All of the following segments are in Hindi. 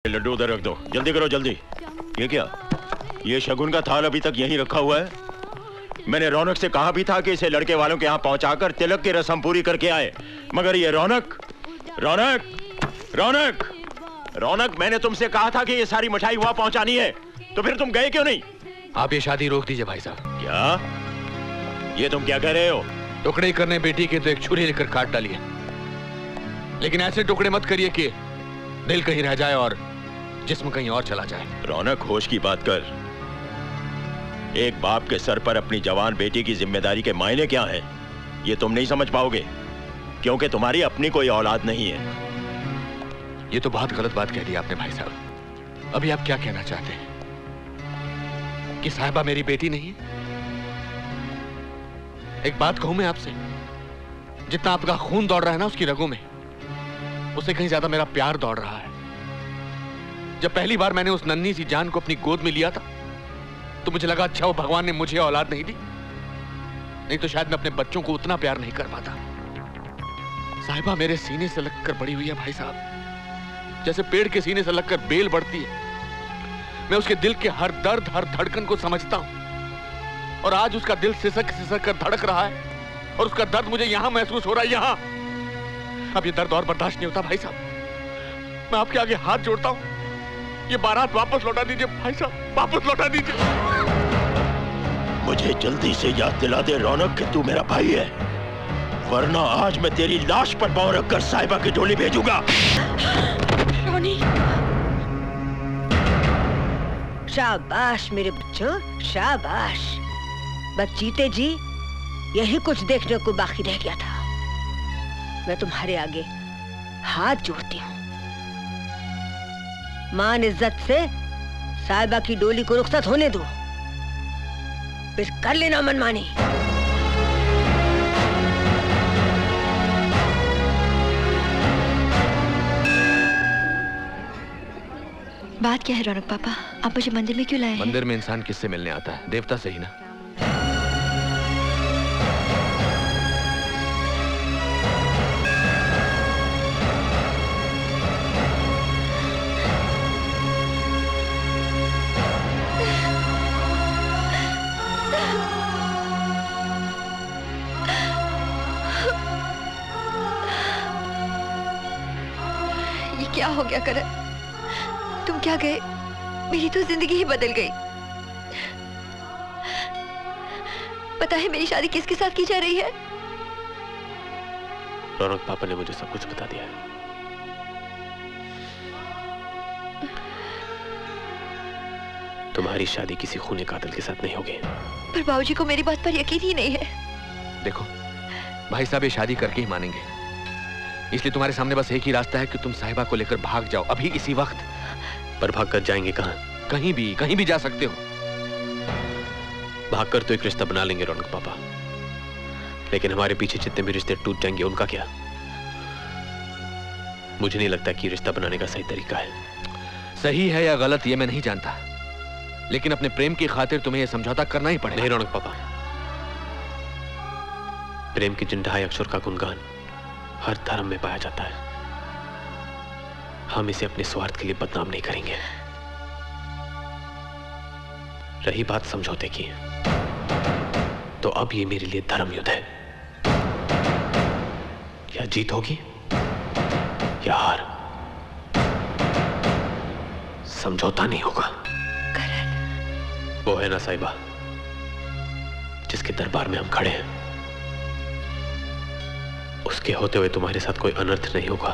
लड्डू उधर रख दो, जल्दी करो जल्दी। ये क्या? ये शगुन का थाल अभी तक यहीं रखा हुआ है। मैंने रौनक से कहा भी था कि इसे लड़के वालों के यहाँ पहुंचाकर तिलक की रस्म पूरी करके आए, मगर ये रौनक रौनक रौनक रौनक मैंने तुमसे कहा था कि ये सारी मिठाई वहां पहुंचानी है, तो फिर तुम गए क्यों नहीं? आप ये शादी रोक दीजिए भाई साहब। क्या? ये तुम क्या कह रहे हो? टुकड़े करने बेटी के तो एक छुरी लेकर काट डालिए, लेकिन ऐसे टुकड़े मत करिए कि दिल कहीं रह जाए और जिस्म कहीं और चला जाए। रौनक, होश की बात कर। एक बाप के सर पर अपनी जवान बेटी की जिम्मेदारी के मायने क्या हैं, ये तुम नहीं समझ पाओगे, क्योंकि तुम्हारी अपनी कोई औलाद नहीं है। ये तो बहुत गलत बात कह दी आपने भाई साहब। अभी आप क्या कहना चाहते हैं कि साहिबा मेरी बेटी नहीं है? एक बात कहूं मैं आपसे, जितना आपका खून दौड़ रहा है ना उसकी रगों में, उससे कहीं ज्यादा मेरा प्यार दौड़ रहा है। जब पहली बार मैंने उस नन्ही सी जान को अपनी गोद में लिया था तो मुझे लगा अच्छा वो भगवान ने मुझे औलाद नहीं दी, नहीं तो शायद मैं अपने बच्चों को उतना प्यार नहीं कर पाता। साहिबा मेरे सीने से लगकर बड़ी हुई है भाई साहब, जैसे पेड़ के सीने से लगकर बेल बढ़ती है। मैं उसके दिल के हर दर्द, हर धड़कन को समझता हूं, और आज उसका दिल सिसक सिसक कर धड़क रहा है और उसका दर्द मुझे यहां महसूस हो रहा है, यहां। अब ये दर्द और बर्दाश्त नहीं होता भाई साहब। मैं आपके आगे हाथ जोड़ता हूं, ये बारात वापस लौटा दीजिए भाई साहब, वापस लौटा दीजिए। मुझे जल्दी से याद दिला दे रौनक कि तू मेरा भाई है, वरना आज मैं तेरी लाश पर पांव रखकर साहिबा की डोली भेजूंगा। रोनी, शाबाश मेरे बच्चों, शाबाश। बस जीते जी यही कुछ देखने को बाकी रह गया था। मैं तुम्हारे आगे हाथ जोड़ती हूँ। मान इज्जत से साहिबा की डोली को रुखसत होने दो, फिर कर लेना मनमानी। बात क्या है रौनक पापा, आप मुझे मंदिर में क्यों लाए हैं? मंदिर में इंसान किससे मिलने आता है? देवता से ही ना। क्या हो गया करण? तुम क्या गए? मेरी तो जिंदगी ही बदल गई। पता है मेरी शादी किसके साथ की जा रही है? रौनक पापा ने मुझे सब कुछ बता दिया है। तुम्हारी शादी किसी खूनी कातिल के साथ नहीं होगी। पर बाबूजी को मेरी बात पर यकीन ही नहीं है। देखो भाई साहब, ये शादी करके ही मानेंगे, इसलिए तुम्हारे सामने बस एक ही रास्ता है कि तुम साहिबा को लेकर भाग जाओ अभी इसी वक्त। पर भाग कर जाएंगे कहां? कहीं भी जा सकते हो। भागकर तो एक रिश्ता बना लेंगे रौनक पापा, लेकिन हमारे पीछे जितने भी रिश्ते टूट जाएंगे उनका क्या? मुझे नहीं लगता कि रिश्ता बनाने का सही तरीका है। सही है या गलत ये मैं नहीं जानता, लेकिन अपने प्रेम की खातिर तुम्हें यह समझौता करना ही पड़ेगा। नहीं रौनक पापा, प्रेम की जिन ढाई अक्षर का गुणगान हर धर्म में पाया जाता है, हम इसे अपने स्वार्थ के लिए बदनाम नहीं करेंगे। रही बात समझौते की, तो अब ये मेरे लिए धर्म युद्ध है। या जीत होगी या हार, समझौता नहीं होगा। वो है ना साहिबा जिसके दरबार में हम खड़े हैं, उसके होते हुए तुम्हारे साथ कोई अनर्थ नहीं होगा,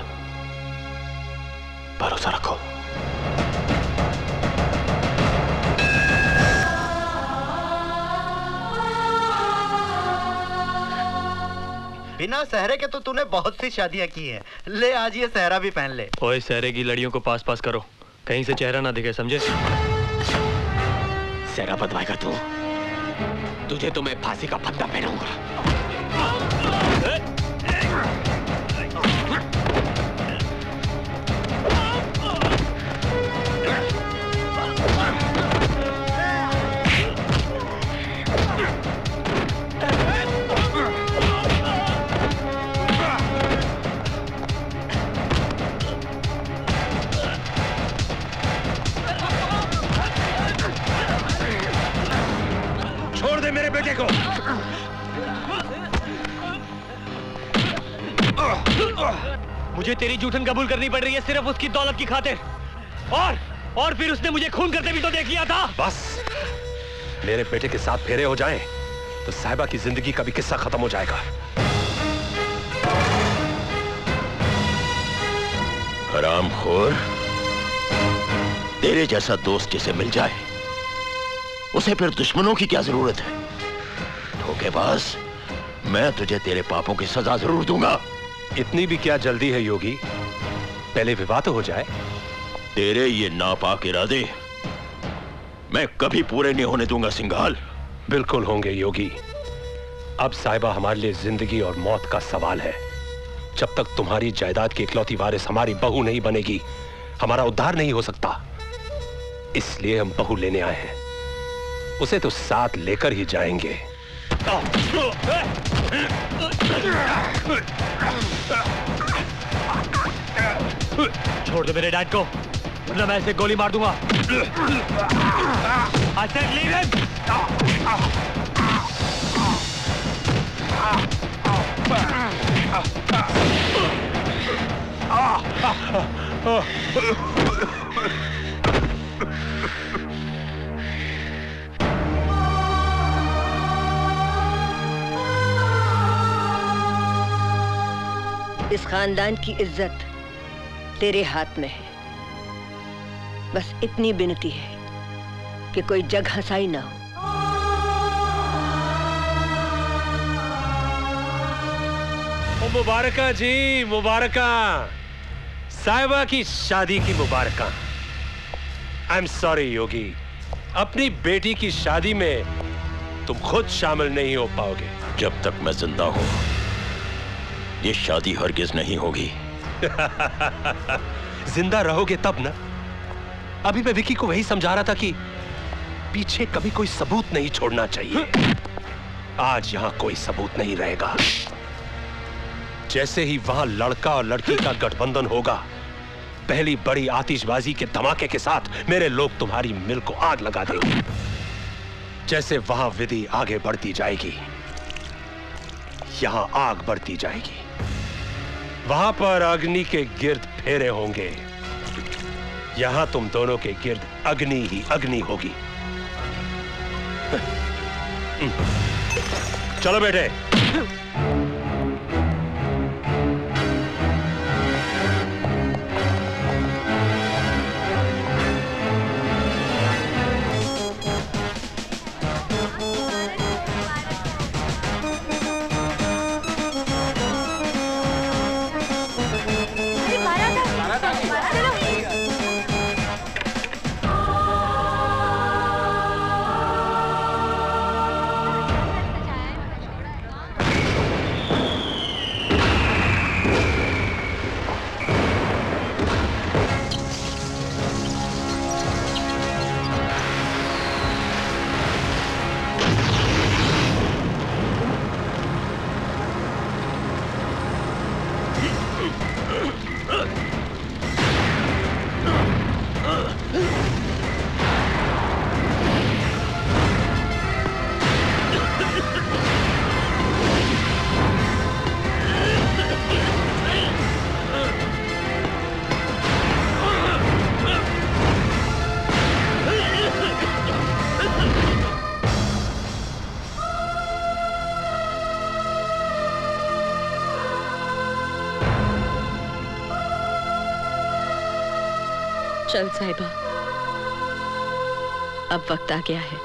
भरोसा रखो। बिना सहरे के तो तूने बहुत सी शादियां की हैं। ले आज ये सहरा भी पहन ले। ओए, सहरे की लड़ियों को पास पास करो, कहीं से चेहरा ना दिखे, समझे? सहरा बदवाएगा तू? तुझे तो मैं फांसी का फंदा पहनाऊंगा। दे मेरे बेटे को। मुझे तेरी जूठन कबूल करनी पड़ रही है सिर्फ उसकी दौलत की खातिर। और फिर उसने मुझे खून करते भी तो देख लिया था। बस मेरे बेटे के साथ फेरे हो जाएं तो साहिबा की जिंदगी का भी किस्सा खत्म हो जाएगा। हरामखोर, तेरे जैसा दोस्त जिसे मिल जाए उसे फिर दुश्मनों की क्या जरूरत है? धोखेबाज, मैं तुझे तेरे पापों की सजा जरूर दूंगा। इतनी भी क्या जल्दी है योगी? पहले विवाह तो हो जाए। तेरे ये नापाक इरादे मैं कभी पूरे नहीं होने दूंगा सिंघाल। बिल्कुल होंगे योगी। अब साहिबा हमारे लिए जिंदगी और मौत का सवाल है। जब तक तुम्हारी जायदाद की इकलौती वारिस हमारी बहू नहीं बनेगी, हमारा उद्धार नहीं हो सकता। इसलिए हम बहू लेने आए हैं। उसे तो साथ लेकर ही जाएंगे। छोड़ दो मेरे डैड को, वरना मैं इसे गोली मार दूंगा। I said leave him! इस खानदान की इज्जत तेरे हाथ में है। बस इतनी विनती है कि कोई जग हंसाई ना हो। मुबारका जी, मुबारका। साहिबा की शादी की मुबारका। आई एम सॉरी योगी, अपनी बेटी की शादी में तुम खुद शामिल नहीं हो पाओगे। जब तक मैं जिंदा हूं ये शादी हरगिज नहीं होगी। जिंदा रहोगे तब ना। अभी मैं विकी को वही समझा रहा था कि पीछे कभी कोई सबूत नहीं छोड़ना चाहिए। आज यहां कोई सबूत नहीं रहेगा। जैसे ही वहां लड़का और लड़की का गठबंधन होगा, पहली बड़ी आतिशबाजी के धमाके के साथ मेरे लोग तुम्हारी मिल को आग लगा देंगे। जैसे वहां विधि आगे बढ़ती जाएगी, यहां आग बढ़ती जाएगी। वहां पर अग्नि के गिर्द फेरे होंगे, यहां तुम दोनों के गिर्द अग्नि ही अग्नि होगी। चलो बेटे। चल साहिबा, अब वक्त आ गया है।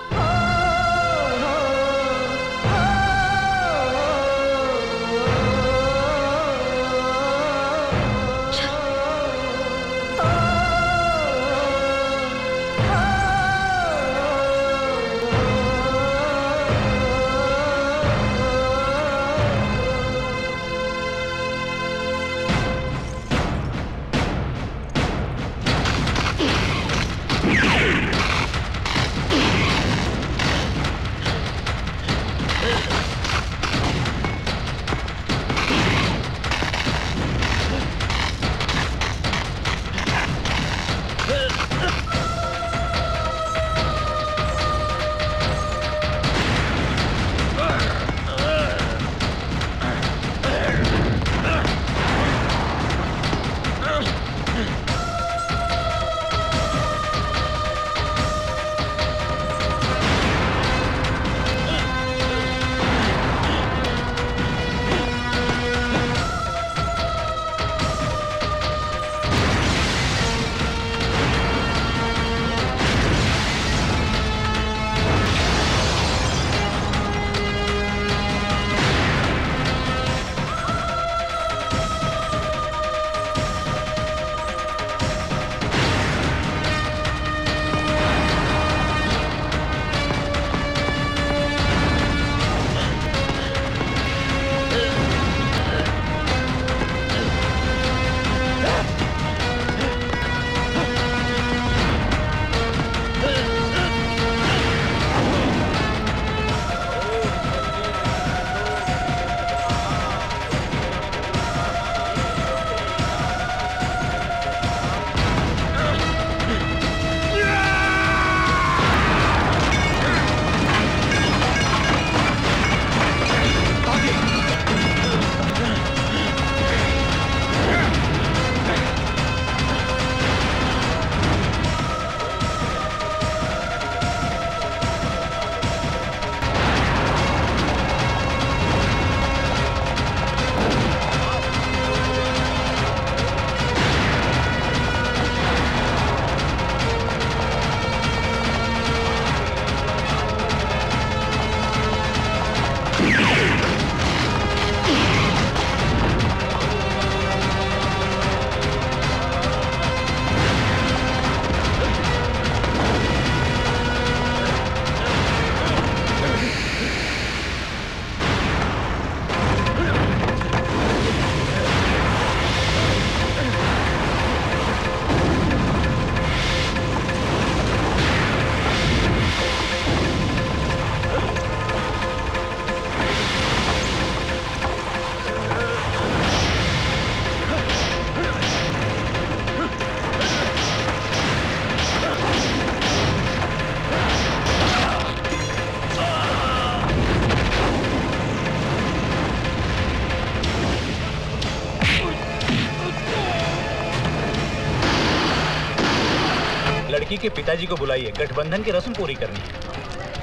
लड़की के पिताजी को बुलाइए, गठबंधन की रस्म पूरी करनी है।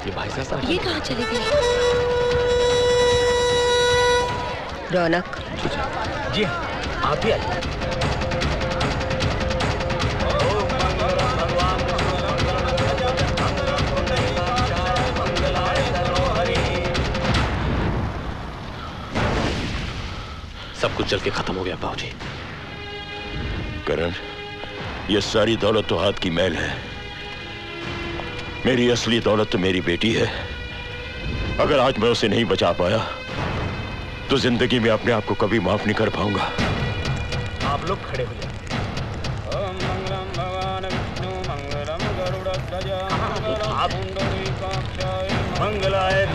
ये भाई साहब ये कहाँ चले गए? रौनक। जी आप भी आइए। सब कुछ जल के खत्म हो गया बाबूजी। करण, ये सारी दौलत तो हाथ की मैल है। मेरी असली दौलत तो मेरी बेटी है। अगर आज मैं उसे नहीं बचा पाया तो जिंदगी में अपने आप को कभी माफ नहीं कर पाऊंगा। आप लोग खड़े हो जाए। मंगलाय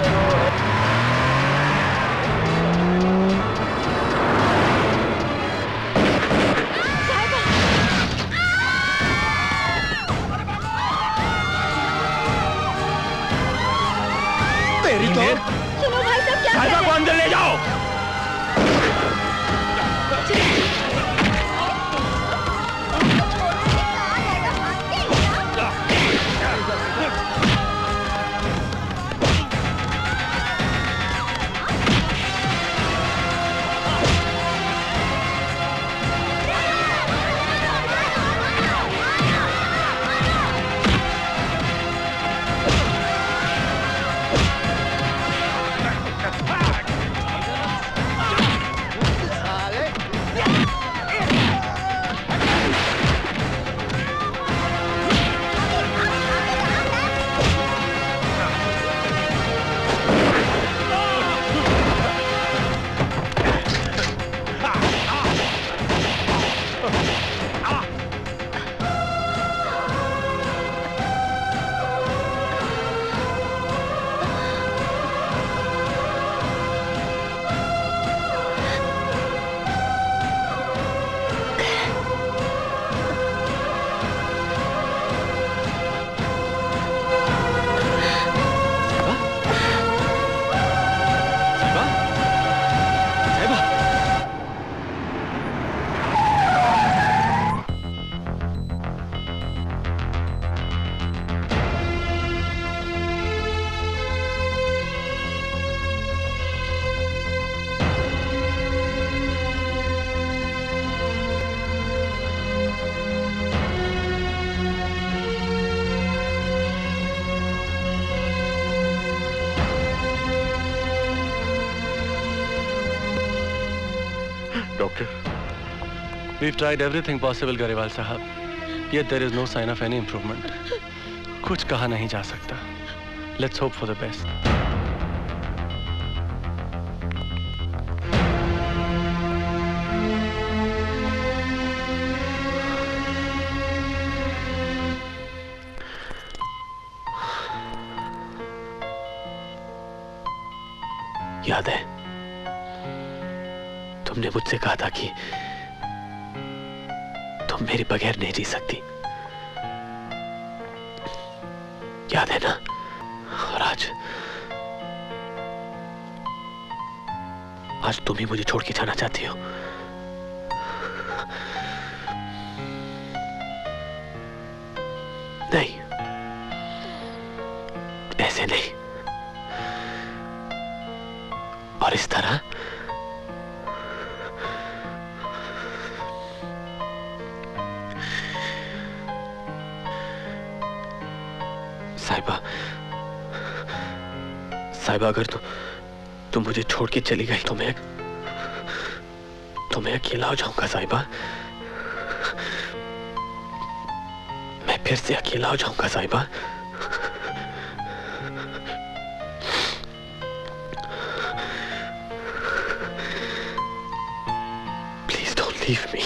तेरी तो सुनो भाई साहब, क्या साहिबा को अंदर ले जाओ। We've tried everything possible, Garewal साहब, yet there is no sign of any improvement. कुछ कहा नहीं जा सकता. Let's hope for the best. याद है तुमने मुझसे कहा था कि तुम मेरे बगैर नहीं जी सकती। याद है ना? और आज तुम ही मुझे छोड़ के जाना चाहती हो। नहीं, ऐसे नहीं। और इस तरह साहिबा, अगर तुम मुझे छोड़ के चली गई तो मैं अकेला हो जाऊंगा साहिबा। मैं फिर से अकेला हो जाऊंगा साहिबा। Please don't leave me.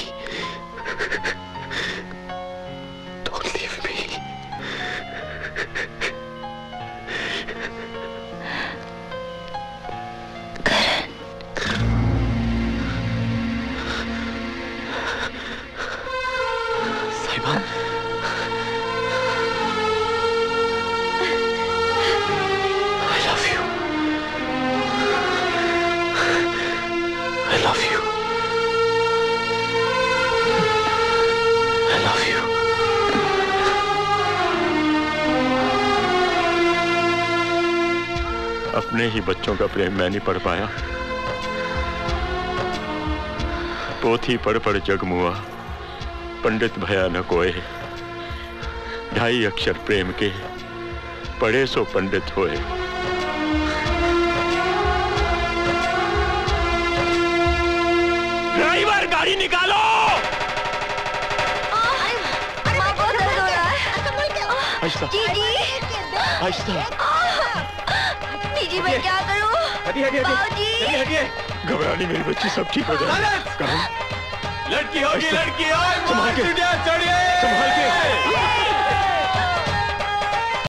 I love you. अपने ही बच्चों का प्रेम मैं नहीं पढ़ पाया। पोथी पढ़ पढ़ जग मुआ, पंडित भया न कोय। 2.5 अक्षर प्रेम के, पढ़े सो पंडित होए। ड्राइवर गाड़ी निकालो। जी मैं क्या करूं? हटिए। घबरानी मेरी बच्ची, सब ठीक हो जाएगा। लड़की होगी, लड़की संभाल के। चढ़िए। संभाल के।